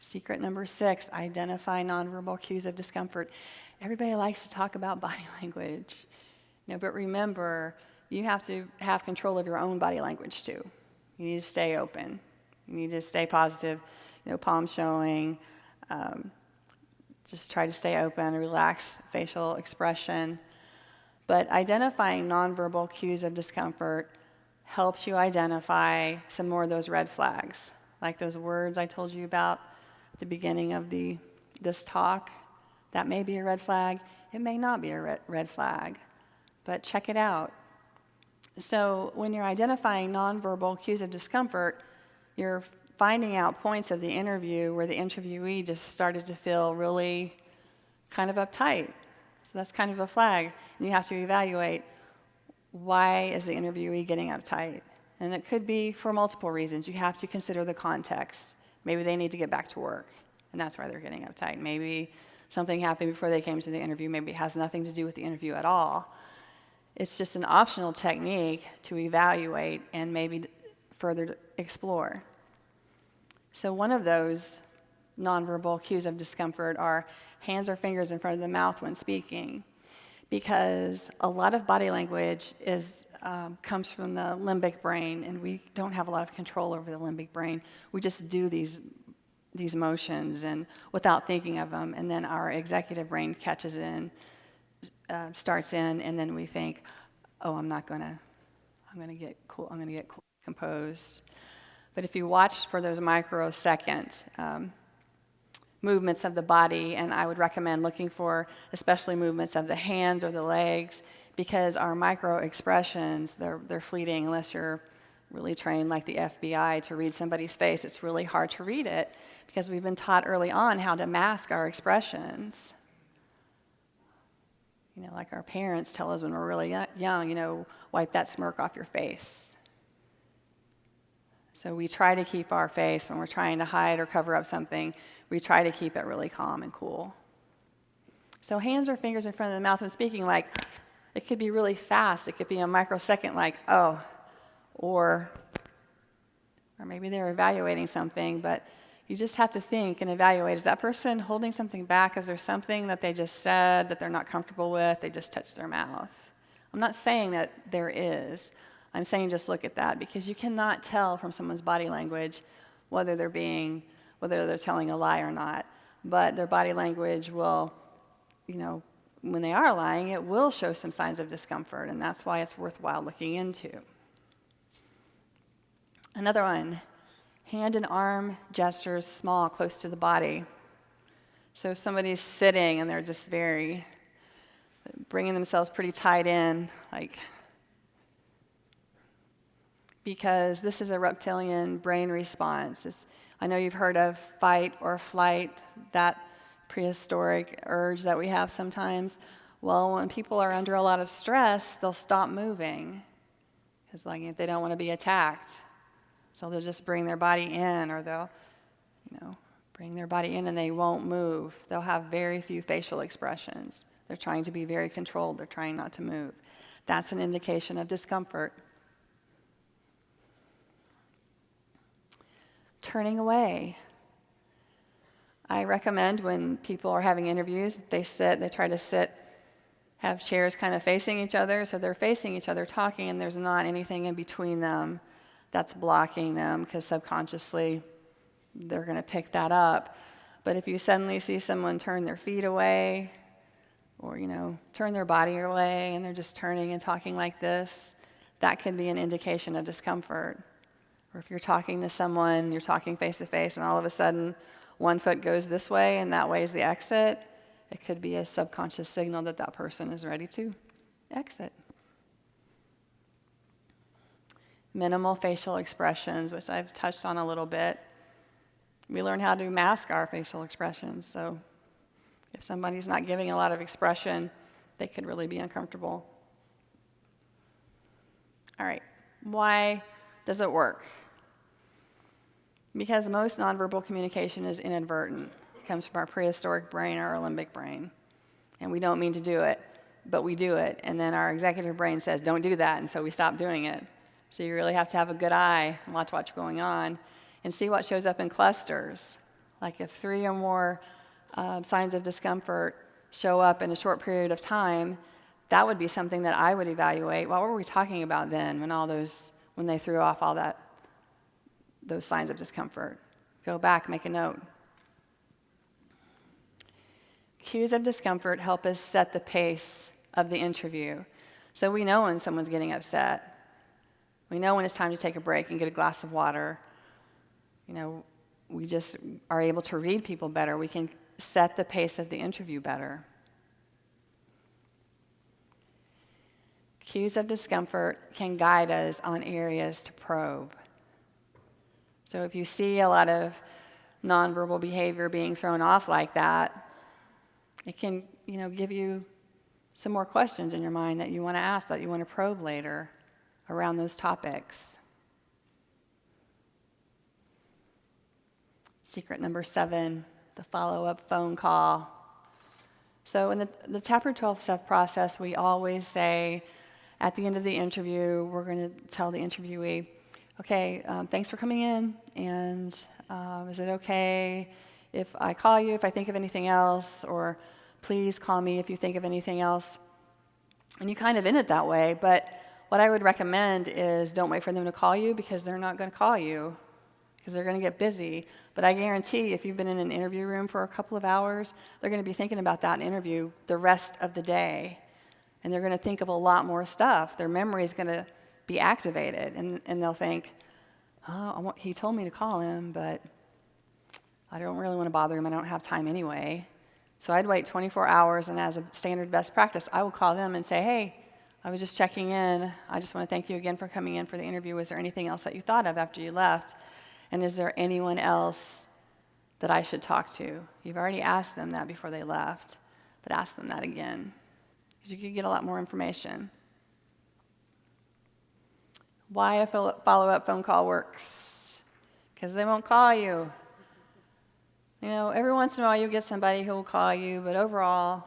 Secret number 6, identify nonverbal cues of discomfort. Everybody likes to talk about body language, but remember, you have to have control of your own body language too. You need to stay open. You need to stay positive, palms showing. Just try to stay open, relax facial expression. But identifying nonverbal cues of discomfort helps you identify some more of those red flags, like those words I told you about at the beginning of this talk. That may be a red flag. It may not be a red flag, but check it out. So when you're identifying nonverbal cues of discomfort, you're finding out points of the interview where the interviewee just started to feel really kind of uptight. So that's kind of a flag. And you have to evaluate, why is the interviewee getting uptight? And it could be for multiple reasons. You have to consider the context. Maybe they need to get back to work, and that's why they're getting uptight. Maybe something happened before they came to the interview. Maybe it has nothing to do with the interview at all. It's just an optional technique to evaluate and maybe further explore. So one of those nonverbal cues of discomfort are hands or fingers in front of the mouth when speaking, because a lot of body language comes from the limbic brain, and we don't have a lot of control over the limbic brain. We just do these motions and without thinking of them, and then our executive brain catches in, starts in, and then we think, oh, I'm gonna get composed. But if you watch for those microsecond movements of the body, and I would recommend looking for especially movements of the hands or the legs, because our micro expressions, they're fleeting unless you're really trained like the FBI to read somebody's face. It's really hard to read it because we've been taught early on how to mask our expressions. Like our parents tell us when we're really young, wipe that smirk off your face. So we try to keep our face, when we're trying to hide or cover up something, we try to keep it really calm and cool. So hands or fingers in front of the mouth when speaking, like, it could be really fast. It could be a microsecond, like, oh, or maybe they're evaluating something, but you just have to think and evaluate, is that person holding something back? Is there something that they just said that they're not comfortable with? They just touched their mouth. I'm not saying that there is. I'm saying just look at that, because you cannot tell from someone's body language whether they're telling a lie or not. But their body language will, when they are lying, it will show some signs of discomfort, and that's why it's worthwhile looking into. Another one, hand and arm gestures small, close to the body. So somebody's sitting and they're just bringing themselves pretty tight in, because this is a reptilian brain response. I know you've heard of fight or flight, that prehistoric urge that we have sometimes. Well, when people are under a lot of stress, they'll stop moving, because if they don't want to be attacked. So they'll just bring their body in, or they'll, bring their body in and they won't move. They'll have very few facial expressions. They're trying to be very controlled. They're trying not to move. That's an indication of discomfort. Turning away. I recommend when people are having interviews, they try to sit, have chairs kind of facing each other, so they're facing each other talking, and there's not anything in between them that's blocking them, because subconsciously they're going to pick that up. But if you suddenly see someone turn their feet away, or turn their body away, and they're just turning and talking like this, that could be an indication of discomfort. Or if you're talking to someone, you're talking face to face, and all of a sudden one foot goes this way and that way is the exit, it could be a subconscious signal that that person is ready to exit. Minimal facial expressions, which I've touched on a little bit. We learn how to mask our facial expressions, so if somebody's not giving a lot of expression, they could really be uncomfortable. All right, why does it work? Because most nonverbal communication is inadvertent. It comes from our prehistoric brain or our limbic brain, and we don't mean to do it, but we do it, and then our executive brain says, don't do that, and so we stop doing it. So you really have to have a good eye and watch what's going on and see what shows up in clusters. Like if 3 or more signs of discomfort show up in a short period of time, that would be something that I would evaluate. What were we talking about then when they threw off those signs of discomfort? Go back, make a note. Cues of discomfort help us set the pace of the interview. So we know when someone's getting upset. We know when it's time to take a break and get a glass of water. We just are able to read people better. We can set the pace of the interview better. Cues of discomfort can guide us on areas to probe. So if you see a lot of nonverbal behavior being thrown off like that, it can, give you some more questions in your mind that you want to ask, that you want to probe later around those topics. Secret number 7, the follow-up phone call. So in the TapRooT 12-step process, we always say, at the end of the interview, we're going to tell the interviewee, okay, thanks for coming in, and is it okay if I call you if I think of anything else, or please call me if you think of anything else? And you kind of end it that way, but what I would recommend is don't wait for them to call you, because they're not going to call you, because they're going to get busy. But I guarantee if you've been in an interview room for a couple of hours, they're going to be thinking about that interview the rest of the day. And they're going to think of a lot more stuff. Their memory is going to be activated, and they'll think, oh, he told me to call him, but I don't really want to bother him. I don't have time anyway. So I'd wait 24 hours, and as a standard best practice, I will call them and say, hey, I was just checking in. I just want to thank you again for coming in for the interview. Was there anything else that you thought of after you left? And is there anyone else that I should talk to? You've already asked them that before they left, but ask them that again, because you could get a lot more information. Why a follow-up phone call works? Because they won't call you. Every once in a while you'll get somebody who will call you, but overall,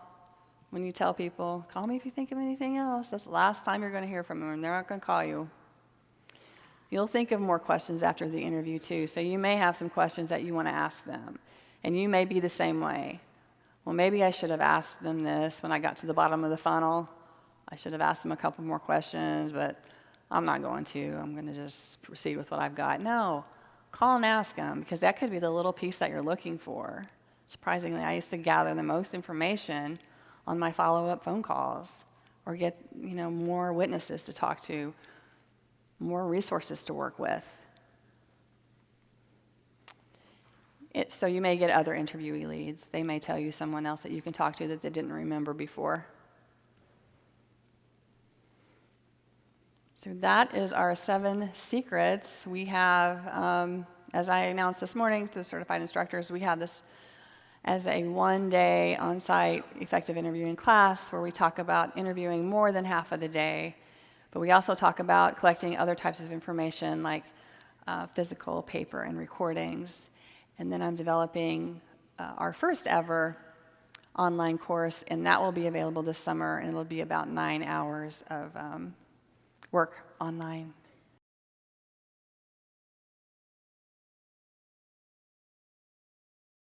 when you tell people, call me if you think of anything else, that's the last time you're going to hear from them, and they're not going to call you. You'll think of more questions after the interview, too, so you may have some questions that you want to ask them, and you may be the same way. Well, maybe I should have asked them this when I got to the bottom of the funnel. I should have asked them a couple more questions, but I'm not going to. I'm going to just proceed with what I've got. No, call and ask them, because that could be the little piece that you're looking for. Surprisingly, I used to gather the most information on my follow-up phone calls, or get more witnesses to talk to, more resources to work with. So you may get other interviewee leads. They may tell you someone else that you can talk to that they didn't remember before. So that is our 7 secrets. We have, as I announced this morning to the certified instructors, we have this as a 1-day on-site effective interviewing class where we talk about interviewing more than half of the day, but we also talk about collecting other types of information like physical, paper, and recordings. And then I'm developing our first ever online course, and that will be available this summer, and it'll be about 9 hours of work online.